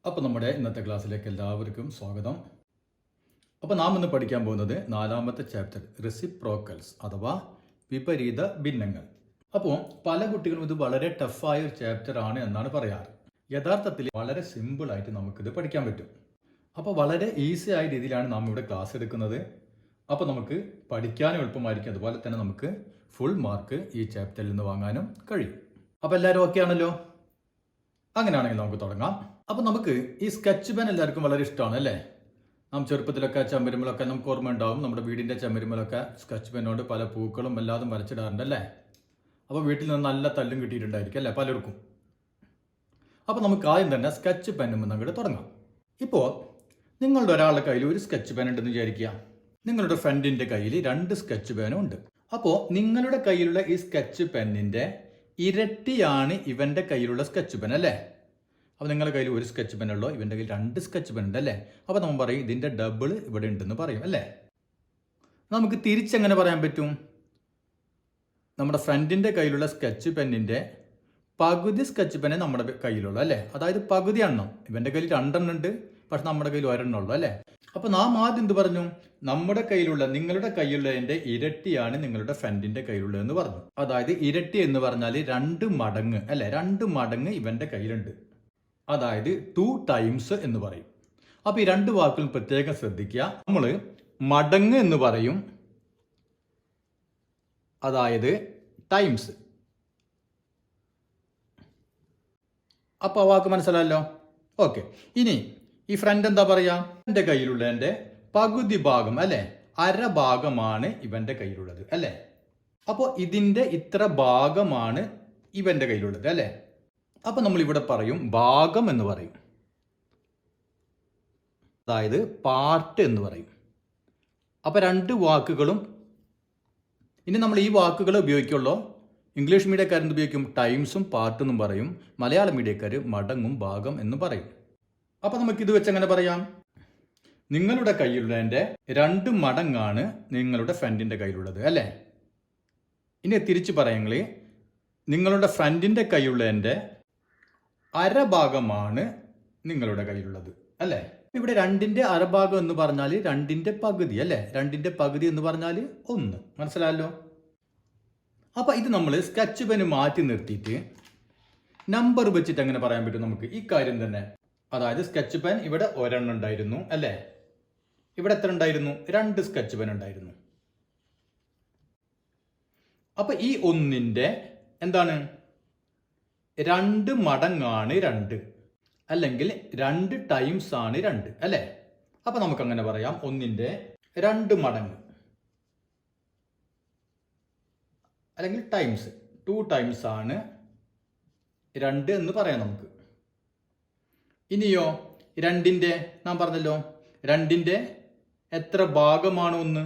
അപ്പോൾ നമ്മുടെ ഇന്നത്തെ ക്ലാസ്സിലേക്ക് എല്ലാവർക്കും സ്വാഗതം. അപ്പോൾ നാം ഇന്ന് പഠിക്കാൻ പോകുന്നത് 4ാമത്തെ ചാപ്റ്റർ റെസിപ്രോക്കൽസ് അഥവാ വിപരീത ഭിന്നങ്ങൾ. അപ്പോൾ പല കുട്ടികളും ഇത് വളരെ ടഫായ ഒരു ചാപ്റ്റർ ആണ് എന്നാണ് പറയാറ്. യഥാർത്ഥത്തിൽ വളരെ സിമ്പിളായിട്ട് നമുക്കിത് പഠിക്കാൻ പറ്റും. അപ്പോൾ വളരെ ഈസി ആയ രീതിയിലാണ് നാം ഇവിടെ ക്ലാസ് എടുക്കുന്നത്. അപ്പോൾ നമുക്ക് പഠിക്കാനും എളുപ്പമായിരിക്കും, അതുപോലെ തന്നെ നമുക്ക് ഫുൾ മാർക്ക് ഈ ചാപ്റ്ററിൽ നിന്ന് വാങ്ങാനും കഴിയും. അപ്പോൾ എല്ലാവരും ഓക്കെ ആണല്ലോ? അങ്ങനെയാണെങ്കിൽ നമുക്ക് തുടങ്ങാം. അപ്പോൾ നമുക്ക് ഈ സ്കെച്ച് പെൻ എല്ലാവർക്കും വളരെ ഇഷ്ടമാണ് അല്ലേ? നാം ചെറുപ്പത്തിലൊക്കെ ചമ്മരുമലൊക്കെ നമുക്ക് ഓർമ്മ ഉണ്ടാവും. നമ്മുടെ വീടിൻ്റെ ചമ്മരുമലൊക്കെ സ്കെച്ച് പെന്നോട് പല പൂക്കളും എല്ലാതും വരച്ചിടാറുണ്ട് അല്ലേ? അപ്പോൾ വീട്ടിൽ നിന്ന് നല്ല തല്ലും കിട്ടിയിട്ടുണ്ടായിരിക്കും അല്ലേ പലർക്കും. അപ്പോൾ നമുക്ക് ആദ്യം തന്നെ സ്കെച്ച് പെന്നും അങ്ങോട്ട് തുടങ്ങാം. ഇപ്പോൾ നിങ്ങളുടെ ഒരാളുടെ കയ്യിൽ ഒരു സ്കെച്ച് പെൻ ഉണ്ടെന്ന് വിചാരിക്കുക. നിങ്ങളുടെ ഫ്രണ്ടിൻ്റെ കയ്യിൽ 2 സ്കെച്ച് പെനും ഉണ്ട്. അപ്പോൾ നിങ്ങളുടെ കയ്യിലുള്ള ഈ സ്കെച്ച് പെന്നിൻ്റെ ഇരട്ടിയാണ് ഇവൻ്റെ കയ്യിലുള്ള സ്കെച്ച് പെൻ അല്ലേ? അപ്പോൾ നിങ്ങളുടെ കയ്യിൽ ഒരു സ്കെച്ച് പെൻ ഉള്ളൂ, ഇവൻ്റെ കയ്യിൽ 2 സ്കെച്ച് പെൻ ഉണ്ട് അല്ലേ? അപ്പോൾ നമ്മൾ പറയും ഇതിൻ്റെ ഡബിൾ ഇവിടെ ഉണ്ടെന്ന് പറയും അല്ലേ? നമുക്ക് തിരിച്ചെങ്ങനെ പറയാൻ പറ്റും? നമ്മുടെ ഫ്രണ്ടിൻ്റെ കയ്യിലുള്ള സ്കെച്ച് പെന്നിൻ്റെ പകുതി സ്കെച്ച് പെന്നെ നമ്മുടെ കയ്യിലുള്ളൂ അല്ലേ? അതായത് പകുതി എണ്ണം. ഇവൻ്റെ കയ്യിൽ 2 എണ്ണം ഉണ്ട്, പക്ഷെ നമ്മുടെ കയ്യിൽ 1 എണ്ണം ഉള്ളൂ അല്ലേ? അപ്പോൾ നാം ആദ്യം എന്ത് പറഞ്ഞു? നമ്മുടെ കയ്യിലുള്ള നിങ്ങളുടെ കയ്യിലുള്ളതിൻ്റെ ഇരട്ടിയാണ് നിങ്ങളുടെ ഫ്രണ്ടിൻ്റെ കയ്യിലുള്ളതെന്ന് പറഞ്ഞു. അതായത് ഇരട്ടി എന്ന് പറഞ്ഞാൽ 2 മടങ്ങ് അല്ലേ? 2 മടങ്ങ് ഇവൻ്റെ കയ്യിലുണ്ട്, അതായത് 2 ടൈംസ് എന്ന് പറയും. അപ്പോൾ ഈ 2 വാക്കുകളും പ്രത്യേകം ശ്രദ്ധിക്കുക. നമ്മൾ മടങ്ങ് എന്ന് പറയും, അതായത് ടൈംസ്. അപ്പോൾ ആ വാക്ക് മനസ്സിലായല്ലോ? ഓക്കെ. ഇനി ഈ ഫ്രണ്ട് എന്താ പറയുക? എൻ്റെ കയ്യിലുള്ള എൻ്റെ പകുതി ഭാഗം അല്ലേ? അര ഭാഗമാണ് ഇവൻ്റെ കയ്യിലുള്ളത് അല്ലേ? അപ്പോൾ ഇതിൻ്റെ ഇത്ര ഭാഗമാണ് ഇവൻ്റെ കയ്യിലുള്ളത് അല്ലേ? അപ്പം നമ്മൾ ഇവിടെ പറയും ഭാഗം എന്ന് പറയും, അതായത് പാർട്ട് എന്ന് പറയും. അപ്പോൾ 2 വാക്കുകളും ഇനി നമ്മൾ ഈ വാക്കുകൾ ഉപയോഗിക്കുള്ളൂ. ഇംഗ്ലീഷ് മീഡിയക്കാർ എന്ത് ഉപയോഗിക്കും? ടൈംസും പാർട്ടെന്നും പറയും. മലയാള മീഡിയക്കാർ മടങ്ങും ഭാഗം എന്ന് പറയും. അപ്പോൾ നമുക്കിത് വെച്ച് എങ്ങനെ പറയാം? നിങ്ങളുടെ കയ്യിലുള്ളതിൻ്റെ 2 മടങ്ങാണ് നിങ്ങളുടെ ഫ്രണ്ടിൻ്റെ കയ്യിലുള്ളത് അല്ലേ? ഇനി തിരിച്ച് പറയുമെങ്കിൽ നിങ്ങളുടെ ഫ്രണ്ടിൻ്റെ കയ്യിലുള്ളതിൻ്റെ അര ഭാഗമാണ് നിങ്ങളുടെ കയ്യിലുള്ളത് അല്ലേ? ഇവിടെ 2ന്റെ അരഭാഗം എന്ന് പറഞ്ഞാൽ 2ന്റെ പകുതി അല്ലേ? 2ന്റെ പകുതി എന്ന് പറഞ്ഞാൽ 1. മനസ്സിലായല്ലോ? അപ്പോൾ ഇത് നമ്മൾ സ്കെച്ച് പെന് മാറ്റി നിർത്തിയിട്ട് നമ്പർ വെച്ചിട്ട് എങ്ങനെ പറയാൻ പറ്റും നമുക്ക് ഈ കാര്യം തന്നെ? അതായത് സ്കെച്ച് പെൻ ഇവിടെ 1 എണ്ണം ഉണ്ടായിരുന്നു അല്ലേ? ഇവിടെ എത്ര ഉണ്ടായിരുന്നു? 2 സ്കെച്ച് പെൻ ഉണ്ടായിരുന്നു. അപ്പോൾ ഈ 1ന്റെ എന്താണ്? 2 മടങ്ങാണ് 2, അല്ലെങ്കിൽ 2 ടൈംസ് ആണ് 2 അല്ലേ? അപ്പോൾ നമുക്ക് അങ്ങനെ പറയാം, 1ന്റെ 2 മടങ്ങ് അല്ലെങ്കിൽ ടൈംസ്, 2 ടൈംസ് ആണ് 2 എന്ന് പറയാം നമുക്ക്. ഇനിയോ 2ന്റെ നാം പറഞ്ഞല്ലോ 2ന്റെ എത്ര ഭാഗമാണ് 1?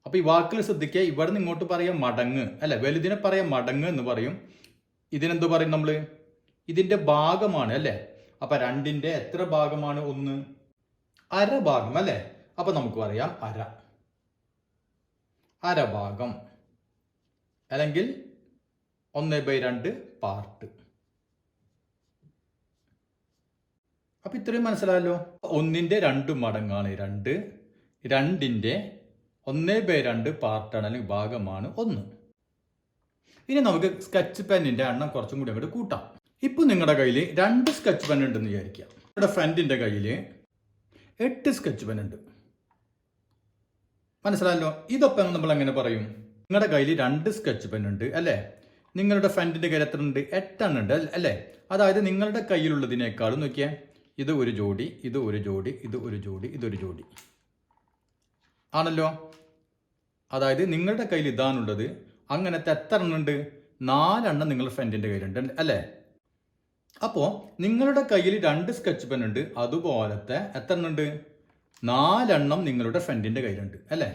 അപ്പോൾ ഈ വാക്കുകൾ ശ്രദ്ധിക്കുക. ഇവിടെ നിന്ന് ഇങ്ങോട്ട് പറയാം മടങ്ങ് അല്ലെ? വലുതിനെ പറയാം മടങ്ങ് എന്ന് പറയും. ഇതിനെന്ത് പറയും നമ്മൾ? ഇതിൻ്റെ ഭാഗമാണ് അല്ലേ? അപ്പം 2ന്റെ എത്ര ഭാഗമാണ് 1? അര ഭാഗം അല്ലേ? അപ്പം നമുക്ക് പറയാം അര ഭാഗം, അല്ലെങ്കിൽ 1/2 പാർട്ട്. അപ്പം ഇത്രയും മനസ്സിലായല്ലോ? 1ന്റെ 2 മടങ്ങാണ് 2, 2ന്റെ 1/2 പാർട്ടാണ് അല്ലെങ്കിൽ ഭാഗമാണ് 1. ഇനി നമുക്ക് സ്കെച്ച് പെന്നിൻ്റെ എണ്ണം കുറച്ചും കൂടി അങ്ങോട്ട് കൂട്ടാം. ഇപ്പോൾ നിങ്ങളുടെ കയ്യിൽ 2 സ്കെച്ച് പെൻ ഉണ്ടെന്ന് വിചാരിക്കുക. നിങ്ങളുടെ ഫ്രണ്ടിൻ്റെ കയ്യിൽ 8 സ്കെച്ച് പെൻ ഉണ്ട്. മനസ്സിലായല്ലോ? ഇതൊപ്പം നമ്മൾ എങ്ങനെ പറയും? നിങ്ങളുടെ കയ്യിൽ 2 സ്കെച്ച് പെൻ ഉണ്ട് അല്ലേ? നിങ്ങളുടെ ഫ്രണ്ടിൻ്റെ കയ്യിൽ എത്ര ഉണ്ട്? 8 എണ്ണം ഉണ്ട് അല്ലേ? അതായത് നിങ്ങളുടെ കയ്യിലുള്ളതിനേക്കാളും നോക്കിയേ, ഇത് ഒരു ജോഡി, ഇത് ഒരു ജോഡി, ഇത് ഒരു ജോഡി, ഇതൊരു ജോഡി ആണല്ലോ. അതായത് നിങ്ങളുടെ കയ്യിൽ ഇതാണുള്ളത്. അങ്ങനത്തെ എത്ര എണ്ണം ഉണ്ട്? 4 എണ്ണം നിങ്ങളുടെ ഫ്രണ്ടിൻ്റെ കയ്യിലുണ്ട് അല്ലേ? അപ്പോൾ നിങ്ങളുടെ കയ്യിൽ 2 സ്കെച്ച് പെൻ ഉണ്ട്, അതുപോലത്തെ എത്ര എണ്ണം ഉണ്ട്? 4 എണ്ണം നിങ്ങളുടെ ഫ്രണ്ടിൻ്റെ കയ്യിലുണ്ട് അല്ലേ?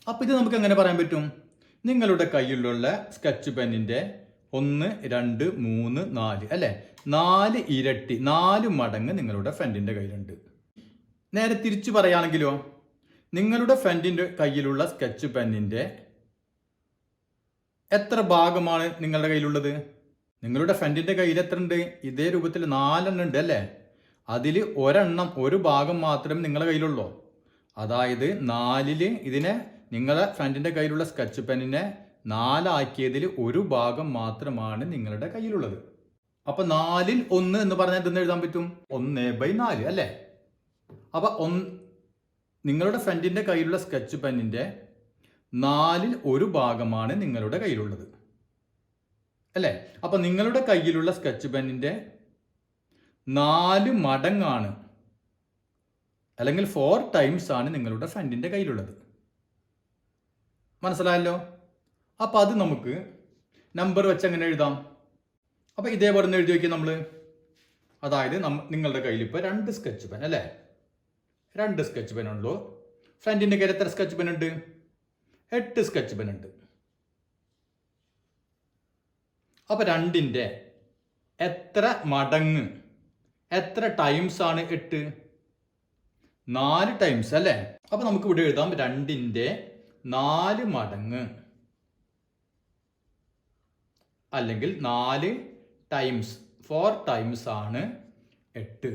അപ്പോൾ ഇത് നമുക്ക് എങ്ങനെ പറയാൻ പറ്റും? നിങ്ങളുടെ കയ്യിലുള്ള സ്കെച്ച് പെന്നിൻ്റെ 1, 2, 3, 4 അല്ലേ? 4 ഇരട്ടി, 4 മടങ്ങ് നിങ്ങളുടെ ഫ്രണ്ടിൻ്റെ കയ്യിലുണ്ട്. നേരെ തിരിച്ചു പറയുകയാണെങ്കിലോ, നിങ്ങളുടെ ഫ്രണ്ടിൻ്റെ കയ്യിലുള്ള സ്കെച്ച് പെന്നിൻ്റെ എത്ര ഭാഗമാണ് നിങ്ങളുടെ കയ്യിലുള്ളത്? നിങ്ങളുടെ ഫ്രണ്ടിൻ്റെ കയ്യിൽ എത്ര ഉണ്ട്? ഇതേ രൂപത്തിൽ 4 എണ്ണം ഉണ്ട് അല്ലേ? അതിൽ ഒരെണ്ണം ഒരു ഭാഗം മാത്രമേ നിങ്ങളുടെ കയ്യിലുള്ളൂ. അതായത് 4-ൽ ഇതിനെ നിങ്ങളുടെ ഫ്രണ്ടിൻ്റെ കയ്യിലുള്ള സ്കെച്ച് പെന്നിനെ 4 ഒരു ഭാഗം മാത്രമാണ് നിങ്ങളുടെ കയ്യിലുള്ളത്. അപ്പൊ 4-ൽ 1 എന്ന് പറഞ്ഞാൽ എന്തെന്ന് എഴുതാൻ പറ്റും? 1/4 അല്ലേ? അപ്പൊ നിങ്ങളുടെ ഫ്രണ്ടിന്റെ കയ്യിലുള്ള സ്കെച്ച് പെന്നിന്റെ 4-ൽ ഒരു ഭാഗമാണ് നിങ്ങളുടെ കയ്യിലുള്ളത് അല്ലേ? അപ്പൊ നിങ്ങളുടെ കയ്യിലുള്ള സ്കെച്ച് പെന്നിന്റെ 4 മടങ്ങാണ്, അല്ലെങ്കിൽ 4 ടൈംസ് ആണ് നിങ്ങളുടെ ഫ്രണ്ടിന്റെ കയ്യിലുള്ളത്. മനസ്സിലായല്ലോ? അപ്പൊ അത് നമുക്ക് നമ്പർ വെച്ച് എങ്ങനെ എഴുതാം? അപ്പൊ ഇതേപോലെ എഴുതി വയ്ക്കും നമ്മൾ. അതായത് നിങ്ങളുടെ കയ്യിൽ ഇപ്പൊ 2 സ്കെച്ച് പെൻ അല്ലേ? 2 സ്കെച്ച് പെൻ ഉള്ളൂ. ഫ്രണ്ടിന്റെ കയ്യിൽ എത്ര സ്കെച്ച് പെൻ ഉണ്ട്? 8 സ്കെച്ച് പെൻ ഉണ്ട്. അപ്പൊ 2ന്റെ എത്ര മടങ്ങ്, എത്ര ടൈംസ് ആണ് 8? 4 ടൈംസ് അല്ലേ? അപ്പൊ നമുക്ക് ഇവിടെ എഴുതാം 2ന്റെ 4 മടങ്ങ്, അല്ലെങ്കിൽ 4 ടൈംസ് 4 ടൈംസ് ആണ് 8.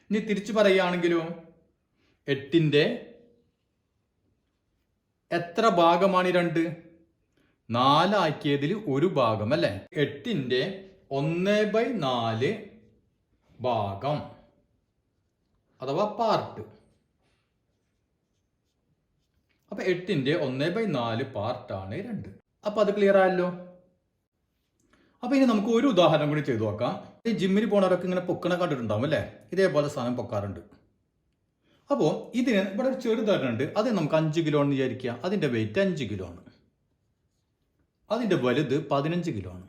ഇനി തിരിച്ചു പറയുകയാണെങ്കിലോ, 8ന്റെ എത്ര ഭാഗമാണ് 2? 4 ഒരു ഭാഗം അല്ലേ? 8ന്റെ 1/4 ഭാഗം അഥവാ പാർട്ട്. അപ്പൊ 8ന്റെ 1/4 പാർട്ടാണ് 2. അപ്പൊ അത് ക്ലിയർ ആയല്ലോ. അപ്പൊ ഇനി നമുക്ക് ഒരു ഉദാഹരണം കൂടി ചെയ്തു നോക്കാം. ഈ ജിമ്മിൽ പോണവരൊക്കെ ഇങ്ങനെ പൊക്കണ കണ്ടിട്ടുണ്ടാവും അല്ലേ? ഇതേപോലെ സാധനം പൊക്കാറുണ്ട്. അപ്പോൾ ഇതിന് ഇവിടെ ഒരു ചെറുതായിട്ടുണ്ട്. അത് നമുക്ക് 5 കിലോ എന്ന് വിചാരിക്കുക. അതിന്റെ വെയിറ്റ് 5 കിലോ ആണ്. അതിന്റെ വലുത് 15 കിലോ ആണ്.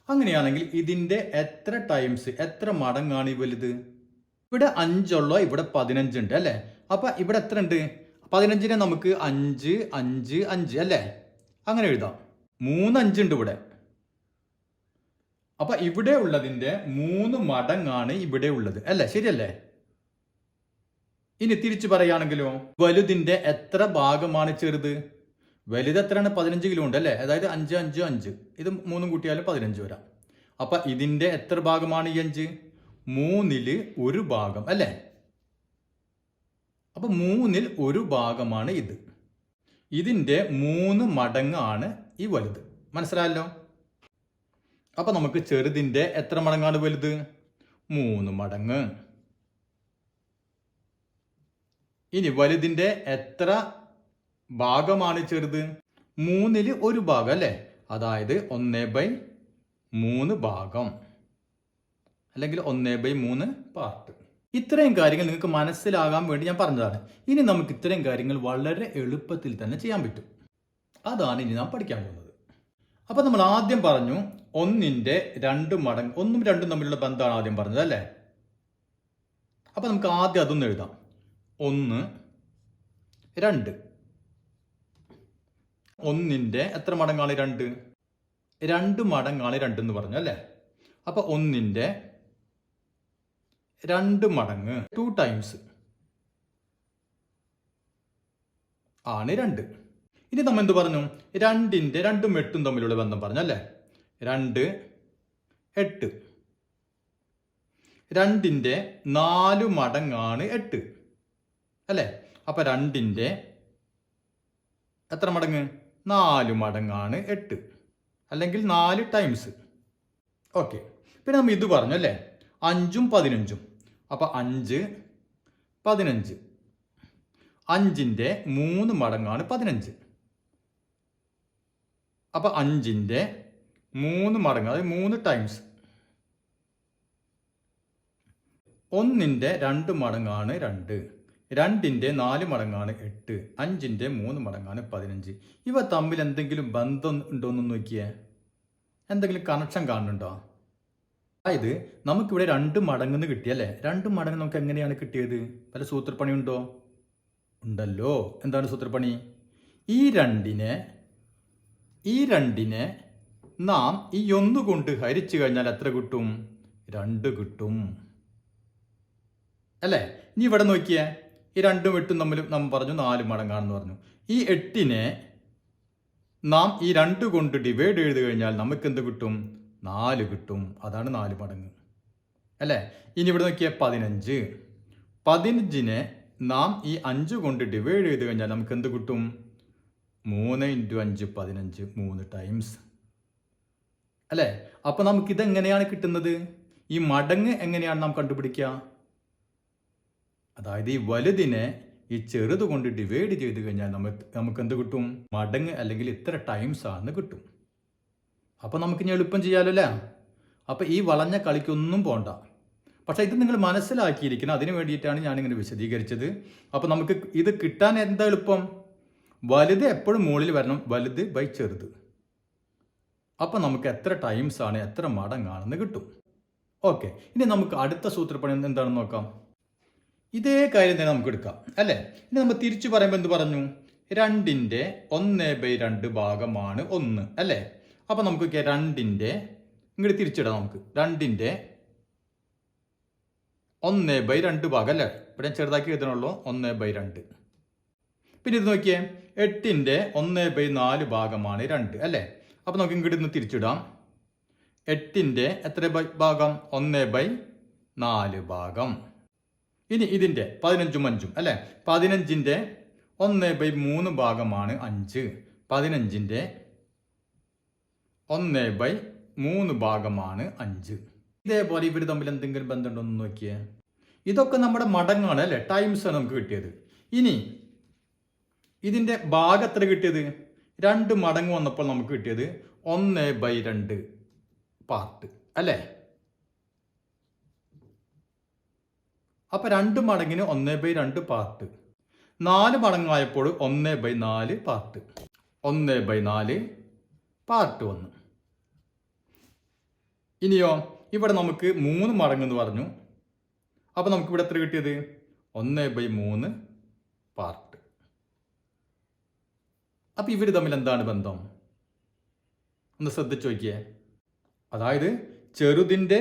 അങ്ങനെയാണെങ്കിൽ ഇതിന്റെ എത്ര ടൈംസ്, എത്ര മടങ്ങാണ് ഈ വലുത്? ഇവിടെ 5 ഉള്ളോ, ഇവിടെ 15 ഉണ്ട് അല്ലേ? അപ്പൊ ഇവിടെ എത്ര ഉണ്ട്? 15നെ നമുക്ക് 5 5 5 അല്ലേ? അങ്ങനെ എഴുതാം. 3 5 ഉണ്ട് ഇവിടെ. അപ്പൊ ഇവിടെ ഉള്ളതിന്റെ 3 മടങ്ങാണ് ഇവിടെ ഉള്ളത് അല്ലേ? ശരിയല്ലേ? ഇനി തിരിച്ചു പറയുകയാണെങ്കിലോ, വലുതിന്റെ എത്ര ഭാഗമാണ് ചെറുത്? വലുത് എത്രയാണ്? 15 കിലോ ഉണ്ട് അല്ലേ? അതായത് 5 5 5, ഇത് 3 കൂട്ടിയാലും 15 വരാം. അപ്പൊ ഇതിന്റെ എത്ര ഭാഗമാണ് ഈ 5? 3-ൽ ഒരു ഭാഗം അല്ലേ? അപ്പൊ 3-ൽ ഒരു ഭാഗമാണ് ഇത്. ഇതിന്റെ 3 മടങ്ങാണ് ഈ വലുത്. മനസ്സിലായല്ലോ? അപ്പൊ നമുക്ക് ചെറുതിന്റെ എത്ര മടങ്ങാണ് വലുത്? 3 മടങ്ങ്. ഇനി വലുതിന്റെ എത്ര ഭാഗമാണ് ചെറുത്? 3-ൽ ഒരു ഭാഗം അല്ലേ? അതായത് 1/3 ഭാഗം, അല്ലെങ്കിൽ 1/3 പാർട്ട്. ഇത്രയും കാര്യങ്ങൾ നിങ്ങൾക്ക് മനസ്സിലാകാൻ വേണ്ടി ഞാൻ പറഞ്ഞതാണ്. ഇനി നമുക്ക് ഇത്രയും കാര്യങ്ങൾ വളരെ എളുപ്പത്തിൽ തന്നെ ചെയ്യാൻ പറ്റും. അതാണ് ഇനി നാം പഠിക്കാൻ പോകുന്നത്. അപ്പൊ നമ്മൾ ആദ്യം പറഞ്ഞു 1ന്റെ 2 മടങ്ങ്, 1ഉം 2ഉം തമ്മിലുള്ള ബന്ധമാണ് ആദ്യം പറഞ്ഞത് അല്ലേ? അപ്പൊ നമുക്ക് ആദ്യം അതൊന്ന് എഴുതാം. 1 2. 1ന്റെ എത്ര മടങ്ങാണ് 2? 2 മടങ്ങാണ് 2 എന്ന് പറഞ്ഞു അല്ലേ? അപ്പൊ 1ന്റെ 2 മടങ്ങ് 2 ടൈംസ് ആണ് 2. ഇനി നമ്മൾ എന്ത് പറഞ്ഞു? 2ന്റെ 2ഉം 8ഉം തമ്മിലുള്ള ബന്ധം പറഞ്ഞു അല്ലേ? 2 8. 2ന്റെ 4 മടങ്ങാണ് 8 അല്ലേ? അപ്പൊ 2ന്റെ എത്ര മടങ്ങ്? 4 മടങ്ങാണ് 8, അല്ലെങ്കിൽ 4 ടൈംസ്. ഓക്കെ. പിന്നെ നമ്മൾ ഇത് പറഞ്ഞു അല്ലേ? 5ഉം 15ഉം. അപ്പൊ 5 15. 5ന്റെ 3 മടങ്ങാണ് 15. അപ്പൊ 5ന്റെ 3 മടങ്ങ്, അതായത് 3 ടൈംസ്. 1ന്റെ 2 മടങ്ങാണ് 2, 2ന്റെ 4 മടങ്ങാണ് 8, 5ന്റെ 3 മടങ്ങാണ് 15. ഇവ തമ്മിൽ എന്തെങ്കിലും ബന്ധം ഉണ്ടോയെന്ന് നോക്കിയേ. എന്തെങ്കിലും കണക്ഷൻ കാണുന്നുണ്ടോ? അതായത് നമുക്കിവിടെ 2 മടങ്ങെന്ന് കിട്ടിയല്ലേ? 2 മടങ്ങ് നമുക്ക് എങ്ങനെയാണ് കിട്ടിയത്? വല്ല സൂത്രപ്പണി ഉണ്ടോ? ഉണ്ടല്ലോ. എന്താണ് സൂത്രപ്പണി? ഈ രണ്ടിനെ നാം ഈ 1 കൊണ്ട് ഹരിച്ചു കഴിഞ്ഞാൽ എത്ര കിട്ടും? 2 കിട്ടും അല്ലേ? ഇനി ഇവിടെ നോക്കിയേ, ഈ 2ഉം 8ഉം തമ്മിൽ നാം പറഞ്ഞു 4 മടങ്ങാണെന്ന് പറഞ്ഞു. ഈ 8നെ നാം ഈ 2 കൊണ്ട് ഡിവൈഡ് ചെയ്ത് കഴിഞ്ഞാൽ നമുക്ക് എന്ത് കിട്ടും? 4 കിട്ടും. അതാണ് 4 മടങ്ങ് അല്ലേ. ഇനി ഇവിടെ നോക്കിയാൽ 15. 15നെ നാം ഈ 5 കൊണ്ട് ഡിവൈഡ് ചെയ്ത് കഴിഞ്ഞാൽ നമുക്ക് എന്ത് കിട്ടും? 3 × 5 15, 3 ടൈംസ് അല്ലേ. അപ്പോൾ നമുക്കിതെങ്ങനെയാണ് കിട്ടുന്നത്? ഈ മടങ്ങ് എങ്ങനെയാണ് നാം കണ്ടുപിടിക്കുക? അതായത് ഈ വലുതിനെ ഈ ചെറുത് കൊണ്ട് ഡിവൈഡ് ചെയ്ത് കഴിഞ്ഞാൽ നമുക്ക് എന്ത് കിട്ടും? മടങ്ങ് അല്ലെങ്കിൽ ഇത്ര ടൈംസ് ആണെന്ന് കിട്ടും. അപ്പോൾ നമുക്കിനി എളുപ്പം ചെയ്യാമല്ലോ അല്ലേ. അപ്പോൾ ഈ വളഞ്ഞ കളിക്കൊന്നും പോണ്ട. പക്ഷേ ഇത് നിങ്ങൾ മനസ്സിലാക്കിയിരിക്കണം. അതിന് വേണ്ടിയിട്ടാണ് ഞാനിങ്ങനെ വിശദീകരിച്ചത്. അപ്പോൾ നമുക്ക് ഇത് കിട്ടാൻ എന്താ എളുപ്പം? വലുത് എപ്പോഴും മുകളിൽ വരണം, വലുത് ബൈ ചെറുത്. അപ്പോൾ നമുക്ക് എത്ര ടൈംസ് ആണ്, എത്ര മടങ്ങാണെന്ന് കിട്ടും. ഓക്കെ, ഇനി നമുക്ക് അടുത്ത സൂത്രപ്പണി എന്താണെന്ന് നോക്കാം. ഇതേ കാര്യം തന്നെ നമുക്ക് എടുക്കാം അല്ലേ. ഇനി നമ്മൾ തിരിച്ചു പറയുമ്പോൾ എന്ത് പറഞ്ഞു? 2ന്റെ 1/2 ഭാഗമാണ് 1 അല്ലേ. അപ്പോൾ നമുക്ക് 2ന്റെ ഇങ്ങോട്ട് തിരിച്ചിടാം. നമുക്ക് 2ന്റെ 1/2 ഭാഗം അല്ലേ. ഇവിടെ ചെറുതാക്കി എഴുതണുള്ളൂ 1/2. പിന്നെ ഇത് നോക്കിയേ, 8ന്റെ 1/4 ഭാഗമാണ് 2 അല്ലേ. അപ്പോൾ നമുക്ക് ഇങ്ങോട്ട് ഇന്ന് തിരിച്ചിടാം. 8ന്റെ എത്ര ഭാഗം? 1/4 ഭാഗം. ഇനി ഇതിൻ്റെ 15ഉം 5ഉം അല്ലേ. 15ന്റെ 1/3 ഭാഗമാണ് 5. 15ന്റെ 1/3 ഭാഗമാണ് 5. ഇതേപോലെ ഇവർ തമ്മിൽ എന്തെങ്കിലും ബന്ധമുണ്ടോ എന്ന് നോക്കിയേ. ഇതൊക്കെ നമ്മുടെ മടങ്ങാണ് അല്ലേ, ടൈംസ് ആണ് നമുക്ക് കിട്ടിയത്. ഇനി ഇതിൻ്റെ ഭാഗം എത്ര കിട്ടിയത്? 2 മടങ്ങ് വന്നപ്പോൾ നമുക്ക് കിട്ടിയത് 1/2 പാർട്ട് അല്ലേ. അപ്പോൾ 2 മടങ്ങിന് 1/2 പാർട്ട്. 4 മടങ്ങായപ്പോൾ 1/4 പാർട്ട്. 1/4 പാർട്ട് വന്നു. ഇനിയോ ഇവിടെ നമുക്ക് 3 മടങ്ങെന്ന് പറഞ്ഞു. അപ്പോൾ നമുക്ക് ഇവിടെ എത്ര കിട്ടിയത്? 1/3 പാർട്ട്. അപ്പോൾ ഇവർ തമ്മിൽ എന്താണ് ബന്ധം? ഒന്ന് ശ്രദ്ധിച്ചു നോക്കിയേ. അതായത് ചെറുതിൻ്റെ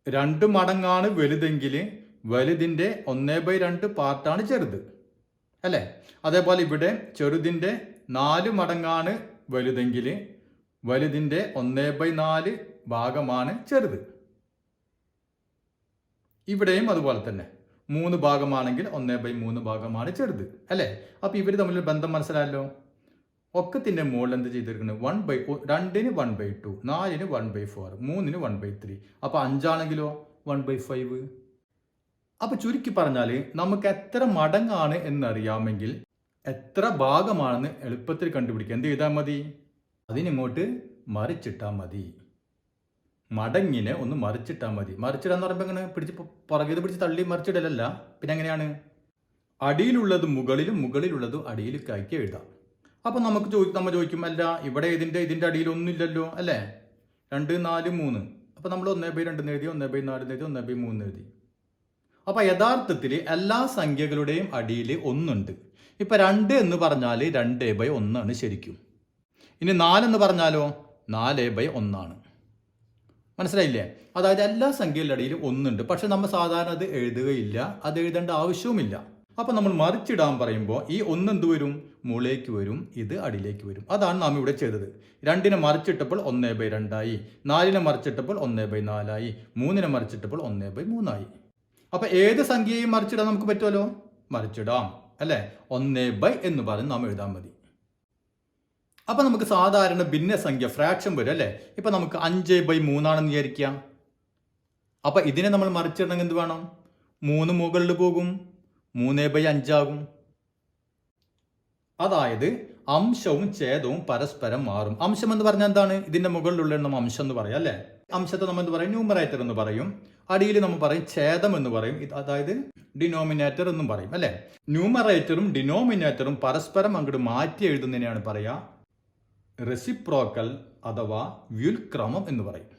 2 മടങ്ങാണ് വലുതെങ്കിൽ വലുതിൻ്റെ 1/2 പാർട്ടാണ് ചെറുത് അല്ലേ. അതേപോലെ ഇവിടെ ചെറുതിൻ്റെ 4 മടങ്ങാണ് വലുതെങ്കിൽ വലുതിൻ്റെ 1/4 ഭാഗമാണ് ചെറുത്. ഇവിടെയും അതുപോലെ തന്നെ 3 ഭാഗമാണെങ്കിൽ 1/3 ഭാഗമാണ് ചെറുത് അല്ലേ. അപ്പോൾ ഇവർ തമ്മിൽ ബന്ധം മനസ്സിലായല്ലോ. ഒക്കത്തിൻ്റെ മുകളിൽ എന്ത് ചെയ്തിരിക്കുന്നത്? 2ന് 1/2, 4ന് 1/4, 3ന് 1/3. അപ്പോൾ 5ആണെങ്കിലോ 1/5. അപ്പോൾ ചുരുക്കി പറഞ്ഞാൽ നമുക്ക് എത്ര മടങ്ങാണ് എന്നറിയാമെങ്കിൽ എത്ര ഭാഗമാണെന്ന് എളുപ്പത്തിൽ കണ്ടുപിടിക്കുക. എന്ത് ചെയ്താൽ മതി? അതിനിങ്ങോട്ട് മറിച്ചിട്ടാൽ മതി. മടങ്ങിനെ ഒന്ന് മറിച്ചിട്ടാൽ മതി. മറിച്ചിടാന്ന് പറയുമ്പോൾ എങ്ങനെ? പുറകേത് പിടിച്ച് തള്ളി മറിച്ചിടലല്ല. പിന്നെ എങ്ങനെയാണ്? അടിയിലുള്ളത് മുകളിലും മുകളിലുള്ളത് അടിയിലേക്കാക്കി എഴുതാം. അപ്പോൾ നമ്മൾ ചോദിക്കും, അല്ല ഇവിടെ ഇതിൻ്റെ അടിയിൽ ഒന്നുമില്ലല്ലോ അല്ലേ. 2, 4, 3. അപ്പോൾ നമ്മൾ 1/2 എഴുതി, 1/4 എഴുതി, 1/3 എഴുതി. അപ്പോൾ യഥാർത്ഥത്തിൽ എല്ലാ സംഖ്യകളുടെയും അടിയിൽ 1 ഉണ്ട്. ഇപ്പം 2 എന്ന് പറഞ്ഞാൽ 2/1 ആണ് ശരിക്കും. ഇനി 4 എന്ന് പറഞ്ഞാലോ 4/1 ആണ്. മനസ്സിലായില്ലേ? അതായത് എല്ലാ സംഖ്യകളുടെ അടിയിൽ 1 ഉണ്ട്. പക്ഷെ നമ്മൾ സാധാരണ അത് എഴുതുകയില്ല, അത് എഴുതേണ്ട ആവശ്യവുമില്ല. അപ്പം നമ്മൾ മറിച്ചിടാൻ പറയുമ്പോൾ ഈ 1 എന്ത് വരും? മുകളിലേക്ക് വരും, ഇത് അടിയിലേക്ക് വരും. അതാണ് നാം ഇവിടെ ചെയ്തത്. 2നെ മറിച്ചിട്ടപ്പോൾ 1/2 ആയി, 4നെ മറിച്ചിട്ടപ്പോൾ 1/4 ആയി, 3നെ മറിച്ചിട്ടപ്പോൾ 1/3 ആയി. അപ്പം ഏത് സംഖ്യയും മറിച്ചിടാൻ നമുക്ക് പറ്റുമല്ലോ, മറിച്ചിടാം അല്ലേ. 1/, എന്ന് പറഞ്ഞ് നാം എഴുതാൻ മതി. അപ്പം നമുക്ക് സാധാരണ ഭിന്നസംഖ്യ ഫ്രാക്ഷൻ വരും അല്ലേ. ഇപ്പം നമുക്ക് 5/3 ആണെന്ന് വിചാരിക്കാം. അപ്പം ഇതിനെ നമ്മൾ മറിച്ചിടണമെങ്കിൽ എന്ത് വേണം? 3 മുകളിൽ പോകും, 3/5 ആകും. അതായത് അംശവും ഛേദവും പരസ്പരം മാറും. അംശം എന്ന് പറഞ്ഞാൽ എന്താണ്? ഇതിന്റെ മുകളിലുള്ള നമ്മൾ അംശം എന്ന് പറയാം അല്ലേ. അംശത്തെ നമ്മൾ എന്ത് പറയും? ന്യൂമറേറ്റർ എന്ന് പറയും. അടിയിൽ നമ്മൾ പറയും ഛേദം എന്ന് പറയും, അതായത് ഡിനോമിനേറ്റർ എന്നും പറയും അല്ലേ. ന്യൂമറേറ്ററും ഡിനോമിനേറ്ററും പരസ്പരം അങ്ങോട്ട് മാറ്റി എഴുതുന്നതിനെയാണ് പറയുക റെസിപ്രോക്കൽ അഥവാ വ്യുൽക്രമം എന്ന് പറയും.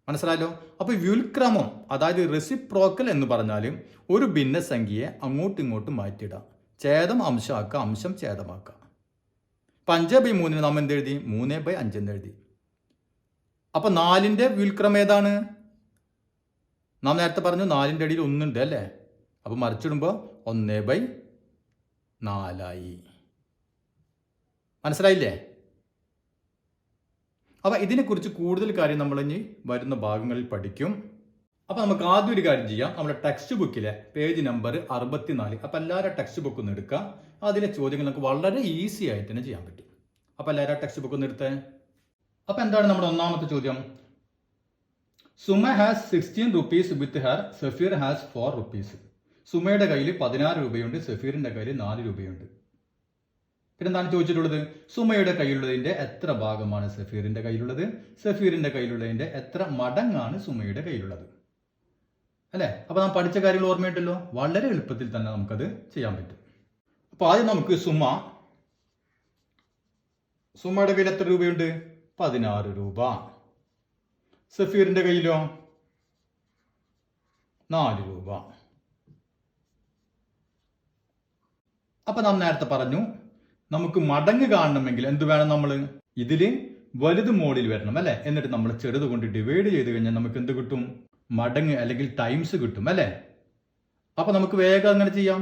മനസ്സിലായല്ലോ? അപ്പോൾ വ്യുൽക്രമം അതായത് റെസിപ്രോക്കൽ എന്ന് പറഞ്ഞാൽ ഒരു ഭിന്നസംഖ്യയെ അങ്ങോട്ടും ഇങ്ങോട്ടും മാറ്റിയിടാം. ഛേദം അംശമാക്കുക, അംശം ഛേദമാക്കുക. 5/3 നാം എന്തെഴുതി? 3/5 എന്ന് എഴുതി. അപ്പോൾ 4ന്റെ വ്യുൽക്രമം ഏതാണ്? നാം നേരത്തെ പറഞ്ഞു 4ന്റെ അടിയിൽ 1 ഉണ്ട് അല്ലേ. അപ്പോൾ മറിച്ചിടുമ്പോൾ 1/4 ആയി. മനസ്സിലായില്ലേ? അപ്പോൾ ഇതിനെക്കുറിച്ച് കൂടുതൽ കാര്യം നമ്മൾ ഇനി വരുന്ന ഭാഗങ്ങളിൽ പഠിക്കും. അപ്പോൾ നമുക്ക് ആദ്യം ഒരു കാര്യം ചെയ്യാം. നമ്മുടെ ടെക്സ്റ്റ് ബുക്കിലെ പേജ് നമ്പർ 64. അപ്പോൾ എല്ലാവരും ടെക്സ്റ്റ് ബുക്ക് ഒന്ന് എടുക്കുക. അതിലെ ചോദ്യങ്ങൾ നമുക്ക് വളരെ ഈസി ആയിട്ട് തന്നെ ചെയ്യാൻ പറ്റും. അപ്പോൾ എല്ലാവരും ടെക്സ്റ്റ് ബുക്ക് ഒന്ന് എടുത്തേ. അപ്പോൾ എന്താണ് നമ്മുടെ ഒന്നാമത്തെ ചോദ്യം? Suma has 16 rupees with her, Safeer has 4 rupees. സുമയുടെ കയ്യിൽ 16 രൂപയുണ്ട്, സഫീറിന്റെ കയ്യിൽ 4 രൂപയുണ്ട്. പിന്നെ എന്താണ് ചോദിച്ചിട്ടുള്ളത്? സുമയുടെ കയ്യിലുള്ളതിന്റെ എത്ര ഭാഗമാണ് സഫീറിന്റെ കയ്യിലുള്ളത്? സഫീറിന്റെ കയ്യിലുള്ളതിന്റെ എത്ര മടങ്ങാണ് സുമയുടെ കയ്യിലുള്ളത്? അല്ലേ? അപ്പൊ നാം പഠിച്ച കാര്യങ്ങൾ ഓർമ്മയുണ്ടല്ലോ. വളരെ എളുപ്പത്തിൽ തന്നെ നമുക്കത് ചെയ്യാൻ പറ്റും. അപ്പൊ ആദ്യം നമുക്ക് സുമയുടെ കയ്യിൽ എത്ര രൂപയുണ്ട്? 16 രൂപ. സഫീറിന്റെ കയ്യിലോ 4 രൂപ. അപ്പൊ നാം നേരത്തെ പറഞ്ഞു, നമുക്ക് മടങ്ങ് കാണണമെങ്കിൽ എന്ത് വേണം? നമ്മൾ ഇതില് വലുത് മോഡിൽ വരണം, അല്ലെ? എന്നിട്ട് നമ്മൾ ചെറുത് കൊണ്ട് ഡിവൈഡ് ചെയ്ത് കഴിഞ്ഞാൽ നമുക്ക് എന്ത് കിട്ടും? മടങ്ങ് അല്ലെങ്കിൽ ടൈംസ് കിട്ടും, അല്ലെ? അപ്പൊ നമുക്ക് വേഗം അങ്ങനെ ചെയ്യാം.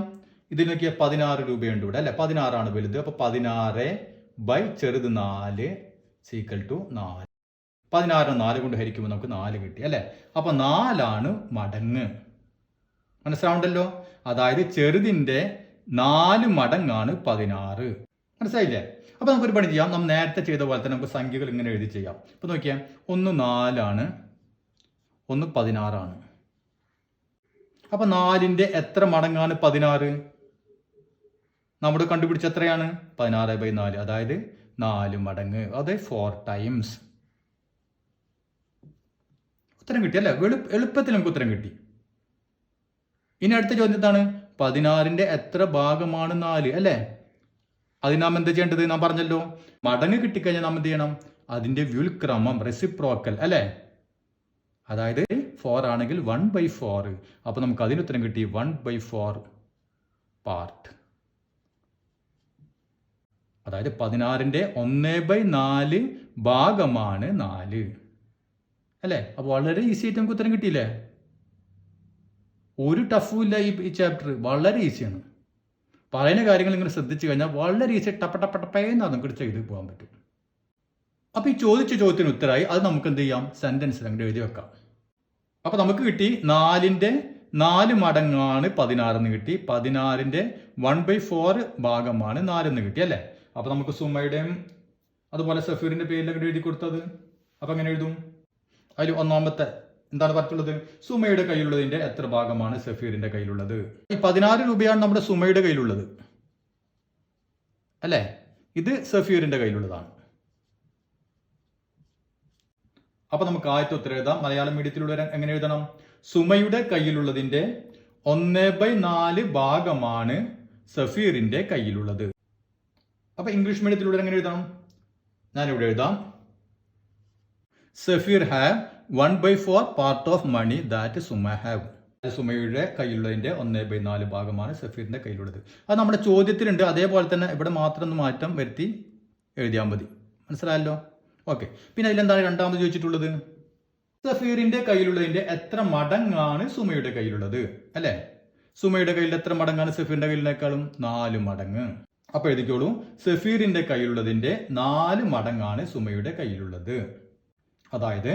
ഇതിനൊക്കെ 16 രൂപയുണ്ട് ഇവിടെ, അല്ലെ? 16 ആണ് വലുത്. അപ്പൊ 16 ബൈ ചെറുത് 4 സീക്വൽ ടു 4. 16 4 കൊണ്ട് ഹരിക്കുമ്പോൾ നമുക്ക് 4 കിട്ടി, അല്ലെ? അപ്പൊ 4 മടങ്ങ്. മനസ്സിലാവുണ്ടല്ലോ? അതായത് ചെറുതിന്റെ 4 മടങ്ങാണ് 16. മനസ്സിലായില്ലേ? അപ്പൊ നമുക്കൊരു പണി ചെയ്യാം. നമ്മൾ നേരത്തെ ചെയ്ത പോലെ തന്നെ നമുക്ക് സംഖ്യകൾ ഇങ്ങനെ എഴുതി ചെയ്യാം. ഇപ്പൊ നോക്കിയാൽ 1 4 ആണ്, 1 16 ആണ്. അപ്പൊ 4ന്റെ എത്ര മടങ്ങാണ് 16? നമ്മുടെ കണ്ടുപിടിച്ച എത്രയാണ്? 16/4. അതായത് 4 മടങ്ങ്. അത് 4 ടൈംസ്. ഉത്തരം കിട്ടി, അല്ലെ? എളുപ്പത്തിൽ നമുക്ക് ഉത്തരം കിട്ടി. ഇനി അടുത്ത ചോദ്യം എന്താണ്? 16ന്റെ എത്ര ഭാഗമാണ് 4? അല്ലെ? അത് നാം എന്ത് ചെയ്യേണ്ടത്? നാം പറഞ്ഞല്ലോ, മടങ്ങ് കിട്ടിക്കഴിഞ്ഞാൽ നാം എന്ത് ചെയ്യണം? അതിന്റെ വ്യുൽക്രമം, റെസിപ്രോക്കൽ, അല്ലെ? അതായത് 4 ആണെങ്കിൽ 1/4. അപ്പൊ നമുക്ക് അതിന് ഉത്തരം കിട്ടി 1/4 പാർട്ട്. അതായത് 16ന്റെ 1/4 ഭാഗമാണ് 4, അല്ലെ? അപ്പൊ വളരെ ഈസി ആയിട്ട് നമുക്ക് ഉത്തരം കിട്ടിയില്ലേ? ഒരു ടഫും ഇല്ല. ഈ ചാപ്റ്റർ വളരെ ഈസിയാണ്. പറയുന്ന കാര്യങ്ങൾ ഇങ്ങനെ ശ്രദ്ധിച്ചു കഴിഞ്ഞാൽ വളരെ ഈസി ടപ്പേന്ന് നമുക്ക് ചെയ്ത് പോകാൻ പറ്റും. അപ്പൊ ഈ ചോദിച്ച ചോദ്യത്തിന് ഉത്തരമായി അത് നമുക്ക് എന്ത് ചെയ്യാം? സെന്റൻസിൽ അങ്ങോട്ട് എഴുതി വെക്കാം. അപ്പൊ നമുക്ക് കിട്ടി 4ന്റെ 4 മടങ്ങാണ് 16 എന്ന് കിട്ടി. 16ന്റെ 1/4 ഭാഗമാണ് 4 എന്ന് കിട്ടി, അല്ലെ? അപ്പൊ നമുക്ക് സുമയുടെയും അതുപോലെ സഫീറിന്റെ പേരിലൊക്കെ എഴുതി കൊടുത്തത്. അപ്പൊ എങ്ങനെ എഴുതും? അതിൽ ഒന്നാമത്തെ എന്താണ് പറഞ്ഞിട്ടുള്ളത്? സുമയുടെ കയ്യിലുള്ളതിന്റെ എത്ര ഭാഗമാണ് സഫീറിന്റെ കയ്യിലുള്ളത്? ഈ 16 രൂപയാണ് നമ്മുടെ സുമയുടെ കയ്യിലുള്ളത്, അല്ലെ? ഇത് സഫീറിന്റെ കയ്യിലുള്ളതാണ്. അപ്പൊ നമുക്ക് ആദ്യത്തെ ഉത്തരം എഴുതാം. മലയാളം മീഡിയത്തിലുള്ള എങ്ങനെ എഴുതണം? സുമയുടെ കയ്യിലുള്ളതിന്റെ 1/4 ഭാഗമാണ് സഫീറിന്റെ കയ്യിലുള്ളത്. അപ്പൊ ഇംഗ്ലീഷ് മീഡിയത്തിലുള്ള എങ്ങനെ എഴുതണം? ഞാനിവിടെ എഴുതാം. Safeer have 1/4 part of money that Suma have. സുമയുടെ കയ്യിലുള്ളതിന്റെ 1/4 ഭാഗമാണ് സഫീറിന്റെ കയ്യിലുള്ളത്. അത് നമ്മുടെ ചോദ്യത്തിലുണ്ട്. അതേപോലെ തന്നെ ഇവിടെ മാത്രം ഒന്ന് മാറ്റം വരുത്തി എഴുതിയാൽ മതി. മനസ്സിലായല്ലോ? ഓക്കെ. പിന്നെ അതിലെന്താണ് രണ്ടാമത് ചോദിച്ചിട്ടുള്ളത്? സഫീറിന്റെ കയ്യിലുള്ളതിന്റെ എത്ര മടങ്ങാണ് സുമയുടെ കയ്യിലുള്ളത്, അല്ലെ? സുമയുടെ കയ്യിൽ എത്ര മടങ്ങാണ് സഫീറിന്റെ കയ്യിലിനേക്കാളും? 4 മടങ്ങ്. അപ്പൊ എഴുതിക്കോളൂ, സഫീറിന്റെ കയ്യിലുള്ളതിന്റെ 4 മടങ്ങാണ് സുമയുടെ കയ്യിലുള്ളത്. അതായത്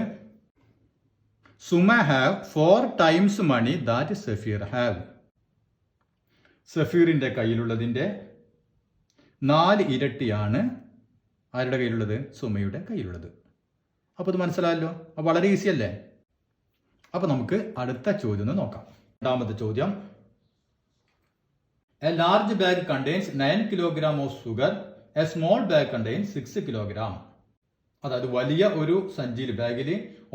Suma have 4 times money that Safeer have. സഫീറിന്റെ കയ്യിലുള്ളതിന്റെ 4 ഇരട്ടിയാണ് ആരുടെ കയ്യിലുള്ളത്? സുമയുടെ കയ്യിലുള്ളത്. അപ്പൊ ഇത് മനസ്സിലായല്ലോ. അപ്പൊ വളരെ ഈസി അല്ലേ? അപ്പൊ നമുക്ക് അടുത്ത ചോദ്യം നോക്കാം. രണ്ടാമത്തെ ചോദ്യം. A large bag contains 9 kilogram of sugar. A small bag contains 6 kilogram. അതായത് വലിയ ഒരു സഞ്ചിയിൽ ബാഗിൽ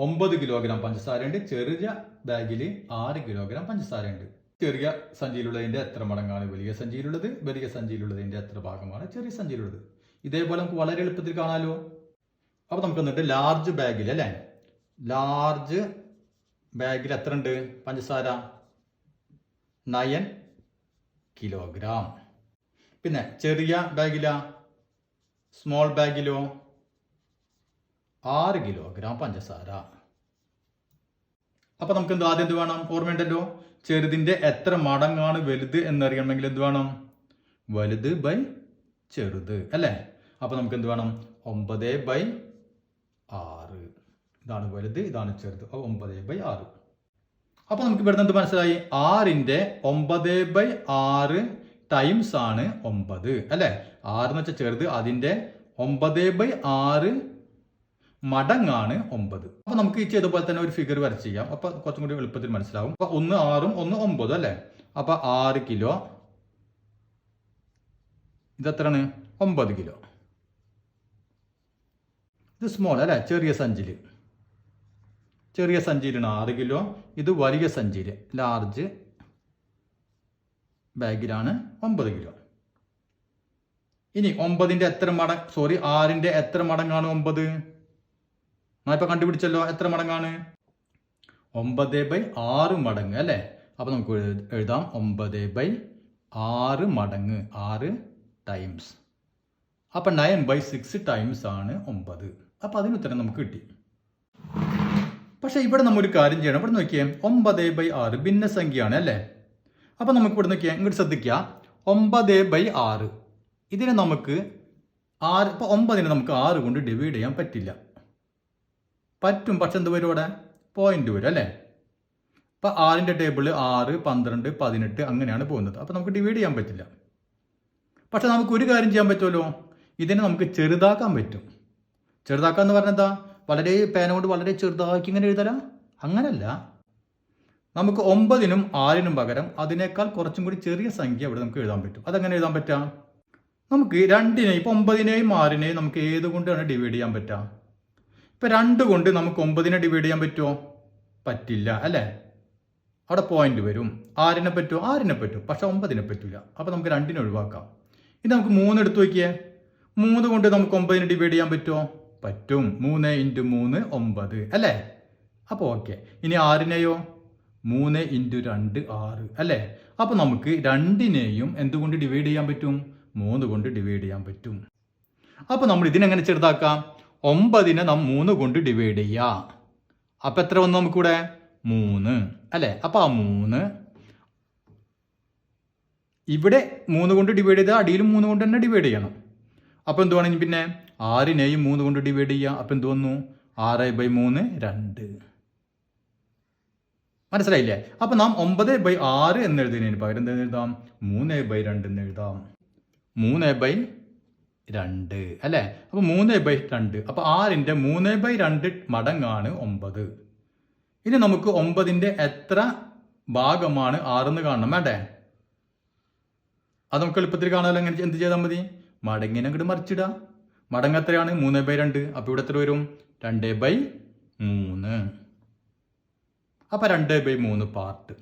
9 കിലോഗ്രാം പഞ്ചസാരയുണ്ട്, ചെറിയ ബാഗിൽ 6 കിലോഗ്രാം പഞ്ചസാരയുണ്ട്. ചെറിയ സഞ്ചിയിലുള്ളതിന്റെ എത്ര മടങ്ങാണ് വലിയ സഞ്ചിയിലുള്ളത്? വലിയ സഞ്ചിയിലുള്ളതിന്റെ എത്ര ഭാഗമാണ് ചെറിയ സഞ്ചിയിലുള്ളത്? ഇതേപോലെ നമുക്ക് വളരെ എളുപ്പത്തിൽ കാണാലോ. അപ്പൊ നമുക്ക് എന്നിട്ട് ലാർജ് ബാഗിൽ, അല്ലെ? ലാർജ് ബാഗിൽ എത്ര ഉണ്ട് പഞ്ചസാര? 9 കിലോഗ്രാം. പിന്നെ ചെറിയ ബാഗിലാ, സ്മോൾ ബാഗിലോ 6 കിലോഗ്രാം പഞ്ചസാര. അപ്പൊ നമുക്ക് ആദ്യം എന്ത് വേണം? ഓർമ്മയുണ്ടല്ലോ, ചെറുതിന്റെ എത്ര മടങ്ങാണ് വലുത് എന്നറിയണമെങ്കിൽ എന്ത് വേണം? വലുത് ബൈ ചെറുത്, അല്ലേ? അപ്പൊ നമുക്ക് എന്ത് വേണം? 9/6 6. ഇതാണ് വലുത്, ഇതാണ് ചെറുത്. അപ്പോൾ 9/6. അപ്പോൾ നമുക്ക് ഇവിടെ എന്ത് മനസ്സിലായി? 6ന്റെ 9/6 ടൈംസ് ആണ് 9 അല്ലേ? 6 എന്ന് വെച്ചാൽ ചെറുത്, അതിൻ്റെ 9/6 മടങ്ങാണ് 9. അപ്പോൾ നമുക്ക് ഈ ചെയ്തപോലെ തന്നെ ഒരു ഫിഗർ വരച്ച് ചെയ്യാം. അപ്പോൾ കുറച്ചും കൂടി എളുപ്പത്തിൽ മനസ്സിലാവും. അപ്പോൾ 1 6ഉം 1 9 അല്ലേ? അപ്പോൾ 6 കിലോ, ഇതെത്രയാണ്? 9 കിലോ. ഇത് സ്മോൾ അല്ലേ? ചെറിയ സഞ്ചിയിലാണ് 6 കിലോ. ഇത് വലിയ സഞ്ചിയിൽ ലാർജ് ബാഗിലാണ് 9 കിലോ. ഇനി 9ന്റെ എത്ര മടങ്ങ്, 6ന്റെ എത്ര മടങ്ങാണ് 9? ഞാൻ ഇപ്പൊ കണ്ടുപിടിച്ചല്ലോ. എത്ര മടങ്ങാണ്? 9/6 മടങ്ങ് അല്ലേ? അപ്പൊ നമുക്ക് എഴുതാം 9/6 മടങ്ങ്, 6 ടൈംസ്. അപ്പൊ 9/6 ടൈംസ് ആണ് 9. അപ്പൊ അതിന് ഉത്തരം നമുക്ക് കിട്ടി. പക്ഷെ ഇവിടെ നമ്മൾ ഒരു കാര്യം ചെയ്യണം. ഇവിടെ നോക്കിയേ, 9/6 ഭിന്നസംഖ്യയാണ് അല്ലേ? അപ്പൊ നമുക്ക് ഇവിടെ നോക്കിയാൽ ഇങ്ങോട്ട് ശ്രദ്ധിക്കുക. 9/6 ഇതിനെ നമുക്ക് 6, ഇപ്പൊ 9നെ നമുക്ക് 6 കൊണ്ട് ഡിവൈഡ് ചെയ്യാൻ പറ്റില്ല. പറ്റും, പക്ഷെ എന്ത് വരും? ഇവിടെ പോയിന്റ് വരും അല്ലേ? അപ്പൊ 6ന്റെ ടേബിള് 6, 12, 18 അങ്ങനെയാണ് പോകുന്നത്. അപ്പൊ നമുക്ക് ഡിവൈഡ് ചെയ്യാൻ പറ്റില്ല. പക്ഷെ നമുക്ക് ഒരു കാര്യം ചെയ്യാൻ പറ്റുമല്ലോ, ഇതിനെ നമുക്ക് ചെറുതാക്കാൻ പറ്റും. ചെറുതാക്കുക എന്ന് പറഞ്ഞാൽ എന്താ? വളരെ പേന കൊണ്ട് വളരെ ചെറുതാക്കി ഇങ്ങനെ എഴുതല, അങ്ങനല്ല. നമുക്ക് 9നും 6നും പകരം അതിനേക്കാൾ കുറച്ചും കൂടി ചെറിയ സംഖ്യ ഇവിടെ നമുക്ക് എഴുതാൻ പറ്റും. അതെങ്ങനെ എഴുതാൻ പറ്റാം? നമുക്ക് 2നെയും, ഇപ്പൊ 9നെയും 6നെയും നമുക്ക് ഏത് കൊണ്ടാണ് ഡിവൈഡ് ചെയ്യാൻ പറ്റുക? ഇപ്പൊ 2 കൊണ്ട് നമുക്ക് 9നെ ഡിവൈഡ് ചെയ്യാൻ പറ്റുമോ? പറ്റില്ല അല്ലേ? അവിടെ പോയിന്റ് വരും. 6നെ പറ്റുമോ? 6നെ പറ്റും, പക്ഷെ 9നെ പറ്റില്ല. അപ്പൊ നമുക്ക് 2നെ ഒഴിവാക്കാം. ഇനി നമുക്ക് 3 എടുത്തു നോക്കിയേ. 3 കൊണ്ട് നമുക്ക് 9നെ ഡിവൈഡ് ചെയ്യാൻ പറ്റുമോ? പറ്റും. 3 × 3 9 അല്ലേ? അപ്പോൾ ഓക്കെ. ഇനി 6നെയോ? 3 × 2 6 അല്ലേ? അപ്പോൾ നമുക്ക് 2നെയും എന്തുകൊണ്ട് ഡിവൈഡ് ചെയ്യാൻ പറ്റും? 3 കൊണ്ട് ഡിവൈഡ് ചെയ്യാൻ പറ്റും. അപ്പോൾ നമ്മൾ ഇതിനെങ്ങനെ ചെറുതാക്കാം? 9നെ നാം 3 കൊണ്ട് ഡിവൈഡ് ചെയ്യാം. അപ്പോൾ എത്ര വന്നു നമുക്കിവിടെ? 3 അല്ലേ? അപ്പോൾ ആ 3 ഇവിടെ 3 കൊണ്ട് ഡിവൈഡ് ചെയ്താൽ അടിയിലും 3 കൊണ്ട് തന്നെ ഡിവൈഡ് ചെയ്യണം. അപ്പോൾ എന്ത് വേണമെങ്കിൽ പിന്നെ 6നെയും 3 കൊണ്ട് ഡിവൈഡ് ചെയ്യാം. അപ്പോൾ എന്ത് വന്നു? 6/3 2. മനസ്സിലായില്ലേ? അപ്പോൾ നാം 9/6 എന്ന് എഴുതുന്നതിന് പകരം എന്ത് എഴുതാം? 3/2 എന്ന് എഴുതാം. 3/2 അല്ലേ? അപ്പോൾ 3/2. അപ്പോൾ 6ന്റെ 3/2 മടങ്ങാണ് 9. ഇനി നമുക്ക് 9ന്റെ എത്ര ഭാഗമാണ് 6 എന്ന് കാണണം വേണ്ടേ? അത് നമുക്ക് എളുപ്പത്തിൽ കാണാമല്ലോ. എങ്ങനെ എന്ത് ചെയ്താൽ മതി? മടങ്ങിനെ അങ്ങോട്ട് മറിച്ചിടാം. മടങ്ങ് എത്രയാണ്? 3/2. അപ്പോൾ ഇവിടെ എത്ര വരും? 2/3. അപ്പോൾ 2/3 പാർട്ട്.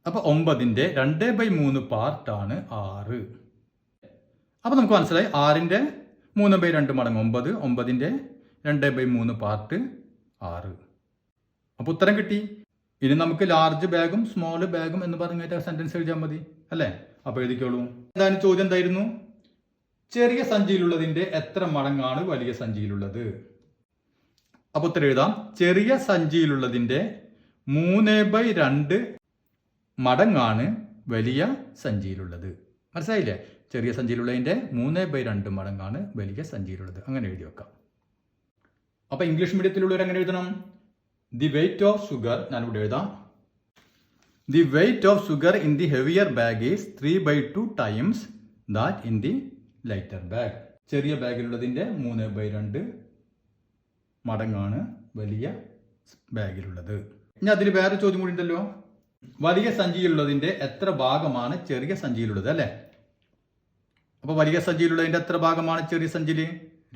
അപ്പോൾ 9ന്റെ 2/3 പാർട്ടാണ് 6. അപ്പോൾ നമുക്ക് മനസ്സിലായി 6ന്റെ 3/2 മടങ്ങ് 9, 9ന്റെ 2/3 പാർട്ട് 6. അപ്പോൾ ഉത്തരം കിട്ടി. ഇനി നമുക്ക് ലാർജ് ബാഗും സ്മോൾ ബാഗും എന്ന് പറഞ്ഞിട്ട് സെന്റൻസ് എഴുതിയാൽ മതി അല്ലേ? അപ്പോൾ എഴുതിക്കോളൂ. എന്താണ് ചോദ്യം? എന്തായിരുന്നു? ചെറിയ സഞ്ചിയിലുള്ളതിന്റെ എത്ര മടങ്ങാണ് വലിയ സഞ്ചിയിലുള്ളത്? അപ്പോൾ ഉത്തരം എഴുതാം. ചെറിയ സഞ്ചിയിലുള്ളതിന്റെ 3/2 മടങ്ങാണ് വലിയ സഞ്ചിയിലുള്ളത്. മനസ്സിലായില്ലേ? ചെറിയ സഞ്ചിയിലുള്ളതിന്റെ 3/2 മടങ്ങാണ് വലിയ സഞ്ചിയിലുള്ളത്. അങ്ങനെ എഴുതി വെക്കാം. അപ്പോൾ ഇംഗ്ലീഷ് മീഡിയത്തിലുള്ളവർ എങ്ങനെ എഴുതണം? ദി വെയിറ്റ് ഓഫ് ഷുഗർ, ഞാനിവിടെ എഴുതാം. The weight of sugar in the heavier bag is 3/2 times that in the lighter bag. ചെറിയ ബാഗിലുള്ളതിന്റെ 3/2 മടങ്ങാണ് വലിയ ബാഗിലുള്ളത്. ഇനി അതിൽ വേറെ ചോദ്യം കൂടി ഉണ്ടല്ലോ. വലിയ സഞ്ചിയിലുള്ളതിന്റെ എത്ര ഭാഗമാണ് ചെറിയ സഞ്ചിയിലുള്ളത് അല്ലേ? അപ്പോൾ വലിയ സഞ്ചിയിലുള്ളതിന്റെ എത്ര ഭാഗമാണ് ചെറിയ സഞ്ചിയിൽ?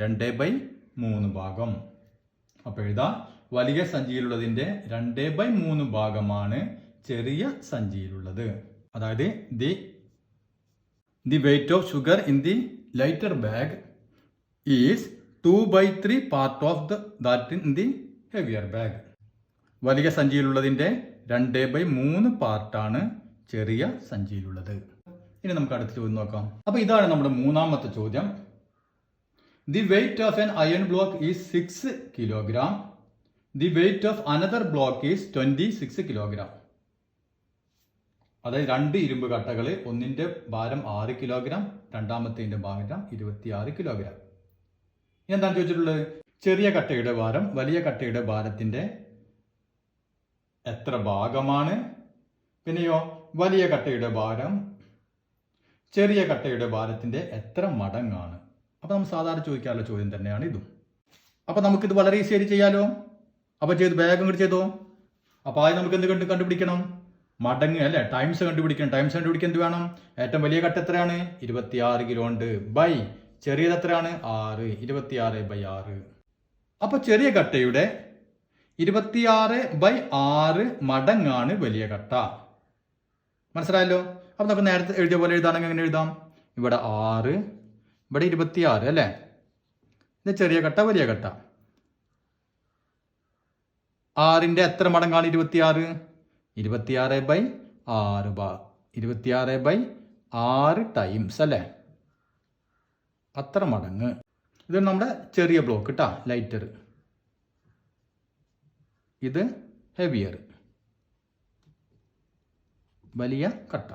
2/3 ഭാഗം. അപ്പോൾ എഴുതാം, വലിയ സഞ്ചിയിലുള്ളതിന്റെ 2/3 ഭാഗമാണ് ചെറിയ സഞ്ചിയിലുള്ളത്. അതായത് the weight of sugar in the lighter bag is 2/3 part of that in the heavier bag. വലിയ സഞ്ചിയിലുള്ളതിന്റെ 2/3 പാർട്ടാണ് ചെറിയ സഞ്ചിയിലുള്ളത്. ഇനി നമുക്ക് അടുത്ത ചോദ്യം നോക്കാം. അപ്പോൾ ഇതാണ് നമ്മുടെ മൂന്നാമത്തെ ചോദ്യം. The weight of N iron block is 6 kilogram. The weight of another block is 26 kilogram. അതായത് 2 ഇരുമ്പ് കട്ടകൾ, ഒന്നിന്റെ ഭാരം 6 കിലോഗ്രാം, രണ്ടാമത്തേതിന്റെ ഭാരം 26 കിലോഗ്രാം. ഇനി എന്താണ് ചോദിച്ചിട്ടുള്ളത്? ചെറിയ കട്ടയുടെ ഭാരം വലിയ കട്ടയുടെ ഭാരത്തിന്റെ എത്ര ഭാഗമാണ്? പിന്നെയോ വലിയ കട്ടയുടെ ഭാരം ചെറിയ കട്ടയുടെ ഭാരത്തിന്റെ എത്ര മടങ്ങാണ്? അപ്പൊ നമ്മൾ സാധാരണ ചോദിക്കാറുള്ള ചോദ്യം തന്നെയാണ് ഇതും. അപ്പൊ നമുക്കിത് വളരെ ഈസി ആയിട്ട് ചെയ്യാലോ. അപ്പൊ ചെയ്ത് വേഗം കൂടി ചെയ്തോ. അപ്പൊ ആദ്യം നമുക്ക് എന്ത് കണ്ടുപിടിക്കണം? മടങ്ങ് അല്ലെ, ടൈംസ് കണ്ടുപിടിക്കണം. ടൈംസ് കണ്ടുപിടിക്കാൻ എന്ത് വേണം? ഏറ്റവും വലിയ കട്ട എത്രയാണ്? 26 കിലോ ഉണ്ട്. ബൈ ചെറിയത് എത്രയാണ്? 6. 26/6. അപ്പൊ ചെറിയ കട്ടയുടെ 26/6 മടങ്ങാണ് വലിയ കട്ട. മനസ്സിലായല്ലോ? അപ്പൊ നമുക്ക് നേരത്തെ എഴുതിയ പോലെ എഴുതാണെങ്കിൽ എങ്ങനെ എഴുതാം? ഇവിടെ 6, ഇവിടെ 26 അല്ലേ? ഇത് ചെറിയ കട്ട വലിയ കട്ട. 6ന്റെ എത്ര മടങ്ങാണ് 26? 26/6 26/6 ടൈംസ് അല്ലേ? അത്ര മടങ്ങ്. ഇത് നമ്മുടെ ചെറിയ ബ്ലോക്ക് കേട്ടാ, ലൈറ്റർ. ഇത് ഹെവിയർ, വലിയ കട്ട.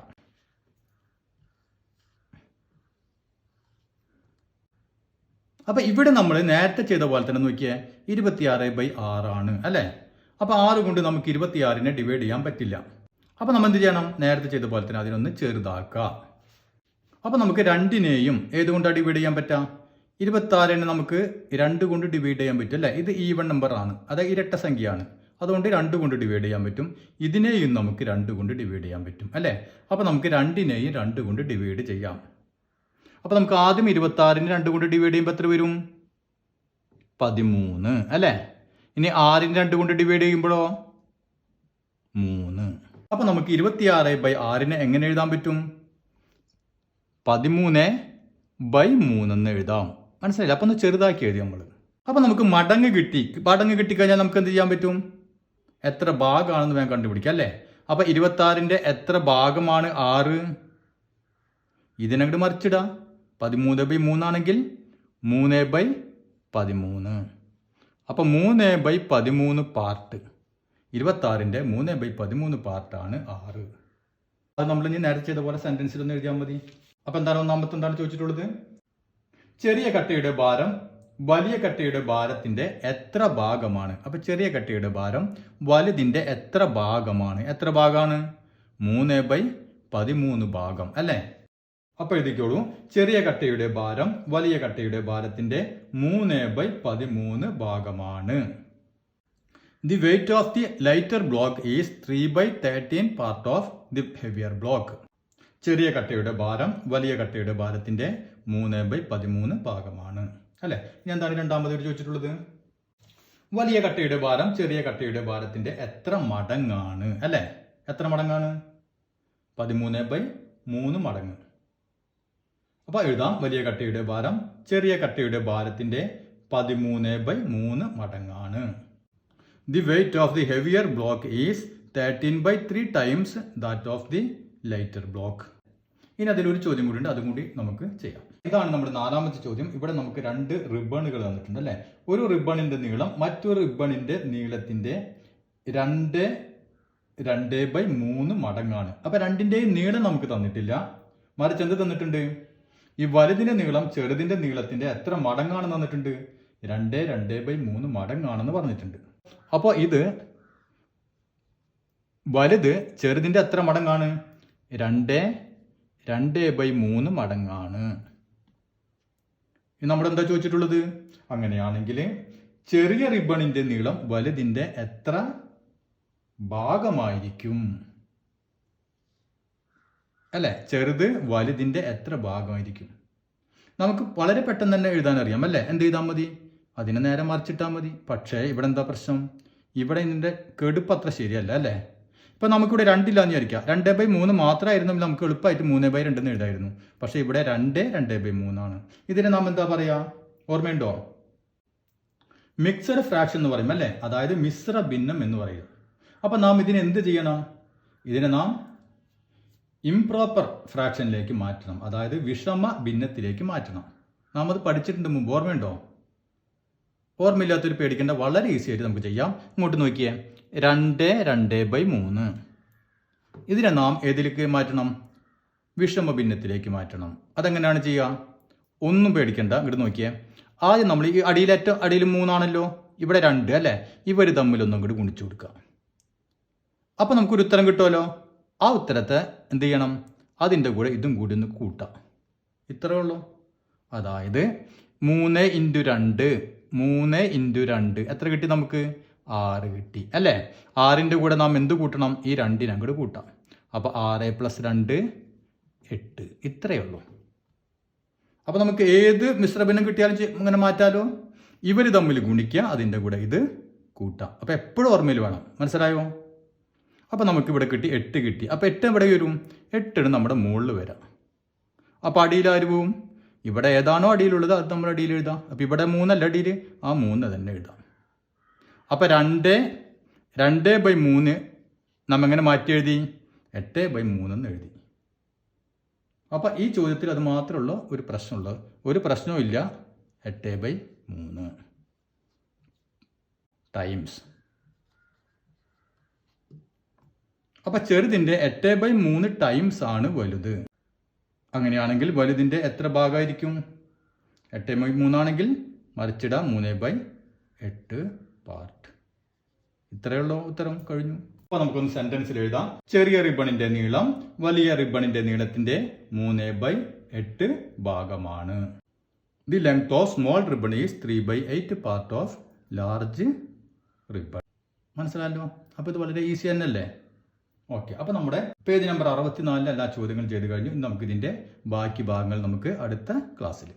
അപ്പൊ ഇവിടെ നമ്മൾ നേരത്തെ ചെയ്ത പോലെ തന്നെ നോക്കിയേ, 26/6 ആണ് അല്ലെ? അപ്പൊ 6 കൊണ്ട് നമുക്ക് 26നെ ഡിവൈഡ് ചെയ്യാൻ പറ്റില്ല. അപ്പൊ നമ്മൾ എന്ത് ചെയ്യണം? നേരത്തെ ചെയ്ത പോലെ തന്നെ അതിനൊന്ന് ചെറുതാക്കുക. അപ്പൊ നമുക്ക് രണ്ടിനെയും ഏതുകൊണ്ടാണ് ഡിവൈഡ് ചെയ്യാൻ പറ്റാം? 26നെ നമുക്ക് 2 കൊണ്ട് ഡിവൈഡ് ചെയ്യാൻ പറ്റും അല്ലെ? ഇത് ഈവൺ നമ്പർ ആണ്, അതായത് ഇരട്ട സംഖ്യയാണ്. അതുകൊണ്ട് 2 കൊണ്ട് ഡിവൈഡ് ചെയ്യാൻ പറ്റും. ഇതിനെയും നമുക്ക് 2 കൊണ്ട് ഡിവൈഡ് ചെയ്യാൻ പറ്റും അല്ലെ? അപ്പൊ നമുക്ക് രണ്ടിനെയും 2 കൊണ്ട് ഡിവൈഡ് ചെയ്യാം. അപ്പൊ നമുക്ക് ആദ്യം 26നെ 2 കൊണ്ട് ഡിവൈഡ് ചെയ്യുമ്പോൾ എത്ര വരും? 13 അല്ലെ? ഇനി 6നെ 2 കൊണ്ട് ഡിവൈഡ് ചെയ്യുമ്പോഴോ 3. അപ്പൊ നമുക്ക് 26/6നെ എങ്ങനെ എഴുതാൻ പറ്റും? 13/3 എന്ന് എഴുതാം. മനസ്സിലായില്ല? അപ്പൊ ഒന്ന് ചെറുതാക്കി എഴുതി നമ്മൾ. അപ്പൊ നമുക്ക് മടങ്ങ് കിട്ടിക്കഴിഞ്ഞാൽ നമുക്ക് എന്ത് ചെയ്യാൻ പറ്റും? എത്ര ഭാഗമാണെന്ന് വേഗം കണ്ടുപിടിക്കാം അല്ലേ? അപ്പൊ 26ന്റെ എത്ര ഭാഗമാണ് 6? ഇതിനങ്ങോട്ട് മറിച്ചിടാം. 13/3 ആണെങ്കിൽ 3/13. അപ്പൊ 3/13 പാർട്ട്. 26ന്റെ 3/13 പാർട്ടാണ് 6. അത് നമ്മൾ ഇനി നേരത്തെ ചെയ്ത പോലെ സെന്റൻസിൽ ഒന്ന് എഴുതിയാൽ മതി. അപ്പൊ എന്താണ് ചോദിച്ചിട്ടുള്ളത്? ചെറിയ കട്ടയുടെ ഭാരം വലിയ കട്ടയുടെ ഭാരത്തിന്റെ എത്ര ഭാഗമാണ്? അപ്പൊ ചെറിയ കട്ടയുടെ ഭാരം വലുതിന്റെ എത്ര ഭാഗമാണ്? എത്ര ഭാഗമാണ്? 3/13 ഭാഗം അല്ലേ? അപ്പൊ എഴുതിക്കോളൂ, ചെറിയ കട്ടയുടെ ഭാരം വലിയ കട്ടയുടെ ഭാരത്തിന്റെ 3/13 ഭാഗമാണ്. The weight of the lighter block is 3/13 part of the heavier block. ചെറിയ കട്ടയുടെ ഭാരം വലിയ കട്ടയുടെ ഭാരത്തിന്റെ 3/13 ഭാഗമാണ് അല്ലെ? ഇനി എന്താണ് രണ്ടാമത് ചോദിച്ചിട്ടുള്ളത്? വലിയ കട്ടയുടെ ഭാരം ചെറിയ കട്ടയുടെ ഭാരത്തിന്റെ എത്ര മടങ്ങാണ് അല്ലെ? എത്ര മടങ്ങാണ്? 13/3 മടങ്ങ്. അപ്പൊ എഴുതാം, വലിയ കട്ടയുടെ ഭാരം ചെറിയ കട്ടയുടെ ഭാരത്തിന്റെ 13/3 മടങ്ങാണ്. The weight of the heavier block is 13/3 times that of the lighter block. ഇനി അതിലൊരു ചോദ്യം കൂടി ഉണ്ട്, അതും കൂടി നമുക്ക് ചെയ്യാം. ഇതാണ് നമ്മുടെ 4ാമത്തെ ചോദ്യം. ഇവിടെ നമുക്ക് 2 റിബണുകൾ തന്നിട്ടുണ്ട് അല്ലെ? ഒരു റിബണിന്റെ നീളം മറ്റൊരു റിബണിന്റെ നീളത്തിന്റെ 2/3 മടങ്ങാണ്. അപ്പൊ രണ്ടിന്റെയും നീളം നമുക്ക് തന്നിട്ടില്ല, മറിച്ച് എന്ത് തന്നിട്ടുണ്ട്? ഈ വലുതിന്റെ നീളം ചെറുതിന്റെ നീളത്തിന്റെ എത്ര മടങ്ങാണെന്ന് തന്നിട്ടുണ്ട്? 2/3 മടങ്ങാണെന്ന് പറഞ്ഞിട്ടുണ്ട്. അപ്പോൾ ഇത് വലുത് ചെറുതിന്റെ എത്ര മടങ്ങാണ്? 2/3 മടങ്ങാണ്. നമ്മുടെ എന്താ ചോദിച്ചിട്ടുള്ളത്? അങ്ങനെയാണെങ്കിൽ ചെറിയ റിബണിന്റെ നീളം വലുതിന്റെ എത്ര ഭാഗമായിരിക്കും അല്ലെ? ചെറുത് വലുതിന്റെ എത്ര ഭാഗമായിരിക്കും? നമുക്ക് വളരെ പെട്ടെന്ന് തന്നെ എഴുതാൻ അറിയാം അല്ലെ? എന്ത് ചെയ്താൽ മതി? അതിനെ നേരെ മറിച്ചിട്ടാൽ മതി. പക്ഷേ ഇവിടെ എന്താ പ്രശ്നം? ഇവിടെ ഇതിന്റെ കെടുപ്പ് അത്ര ശരിയല്ല അല്ലേ? ഇപ്പൊ നമുക്കിവിടെ 2 ഇല്ലാന്ന് വിചാരിക്കാം. 2/3 മാത്രമായിരുന്നെങ്കിൽ നമുക്ക് എളുപ്പമായിട്ട് 3/2 എന്ന് എഴുതായിരുന്നു. പക്ഷെ ഇവിടെ 2/3 ആണ്. ഇതിനെ നാം എന്താ പറയാ? ഓർമ്മയുണ്ടോ? മിക്സഡ് ഫ്രാക്ഷൻ എന്ന് പറയും അല്ലേ? അതായത് മിശ്ര ഭിന്നം എന്ന് പറയും. അപ്പൊ നാം ഇതിനെ എന്ത് ചെയ്യണം? ഇതിനെ നാം ഇംപ്രോപ്പർ ഫ്രാക്ഷനിലേക്ക് മാറ്റണം, അതായത് വിഷമ ഭിന്നത്തിലേക്ക് മാറ്റണം. നാം അത് പഠിച്ചിട്ടുണ്ട് മുമ്പ്, ഓർമ്മയുണ്ടോ? ഓർമ്മയില്ലാത്തൊരു പേടിക്കേണ്ട, വളരെ ഈസി ആയിട്ട് നമുക്ക് ചെയ്യാം. ഇങ്ങോട്ട് നോക്കിയേ, 2/3. ഇതിനെ നാം ഏതിലേക്ക് മാറ്റണം? വിഷമ ഭിന്നത്തിലേക്ക് മാറ്റണം. അതെങ്ങനെയാണ് ചെയ്യുക? ഒന്നും പേടിക്കണ്ട. ഇങ്ങോട്ട് നോക്കിയേ, ആദ്യം നമ്മൾ ഈ അടിയിൽ 3 ആണല്ലോ, ഇവിടെ 2 അല്ലേ, ഇവർ തമ്മിലൊന്നും കൂടി ഗുണിച്ചു കൊടുക്കുക. അപ്പോൾ നമുക്കൊരു ഉത്തരം കിട്ടുമല്ലോ. ആ ഉത്തരത്തെ എന്ത് ചെയ്യണം, അതിൻ്റെ കൂടെ ഇതും കൂടി ഒന്ന് കൂട്ടാം. ഇത്രയേ ഉള്ളൂ. അതായത് 3 × 2 3 × 2 എത്ര കിട്ടി നമുക്ക്? 6 കിട്ടി അല്ലേ. 6ൻ്റെ കൂടെ നാം എന്ത് കൂട്ടണം? ഈ 2 അങ്ങോട്ട് കൂട്ടാം. അപ്പോൾ 6 + 2 8. ഇത്രയേ ഉള്ളൂ. അപ്പോൾ നമുക്ക് ഏത് മിശ്രഭിന്നം കിട്ടിയാലും ഇങ്ങനെ മാറ്റാലോ. ഇവർ തമ്മിൽ ഗുണിക്കുക, അതിൻ്റെ കൂടെ ഇത് കൂട്ടാം. അപ്പോൾ എപ്പോഴും ഓർമ്മയിൽ വേണം. മനസ്സിലായോ? അപ്പോൾ നമുക്ക് ഇവിടെ കിട്ടി 8 കിട്ടി. അപ്പോൾ 8 എവിടെ വരും? 8 നമ്മുടെ മുകളിൽ വരാം. അപ്പോൾ അടിയിൽ ആര് പോവും? ഇവിടെ ഏതാണോ അടിയിലുള്ളത് അത് നമ്മൾ അടിയിൽ എഴുതാം. അപ്പോൾ ഇവിടെ 3 അല്ല അടിയിൽ, ആ 3 തന്നെ എഴുതാം. അപ്പോൾ 2/3 നമ്മ എങ്ങനെ മാറ്റി എഴുതി? 8/3 എന്ന് എഴുതി. അപ്പോൾ ഈ ചോദ്യത്തിൽ അത് മാത്രമുള്ള ഒരു പ്രശ്നമുള്ളത്. ഒരു പ്രശ്നവും ഇല്ല. 8/3 ടൈംസ്. അപ്പോൾ ചെറുതിൻ്റെ 8/3 ടൈംസ് ആണ് വലുത്. അങ്ങനെയാണെങ്കിൽ വലുതിൻ്റെ എത്ര ഭാഗമായിരിക്കും? 8/3 ആണെങ്കിൽ മറിച്ചിടാം 3/8 പാർട്ട്. ഇത്രയേ ഉള്ളൂ. ഉത്തരം കഴിഞ്ഞു. അപ്പോൾ നമുക്കൊന്ന് സെന്റൻസിൽ എഴുതാം. ചെറിയ റിബണിന്റെ നീളം വലിയ റിബണിന്റെ നീളത്തിന്റെ 3/8 ഭാഗമാണ്. The length of small ribbon is 3/8 part of large ribbon. മനസ്സിലായല്ലോ. അപ്പോൾ ഇത് വളരെ ഈസി തന്നെയല്ലേ? ഓക്കെ. അപ്പോൾ നമ്മുടെ പേജ് നമ്പർ 64 എല്ലാ ചോദ്യങ്ങളും ചെയ്ത് കഴിഞ്ഞു. നമുക്കിതിൻ്റെ ബാക്കി ഭാഗങ്ങൾ നമുക്ക് അടുത്ത ക്ലാസ്സിൽ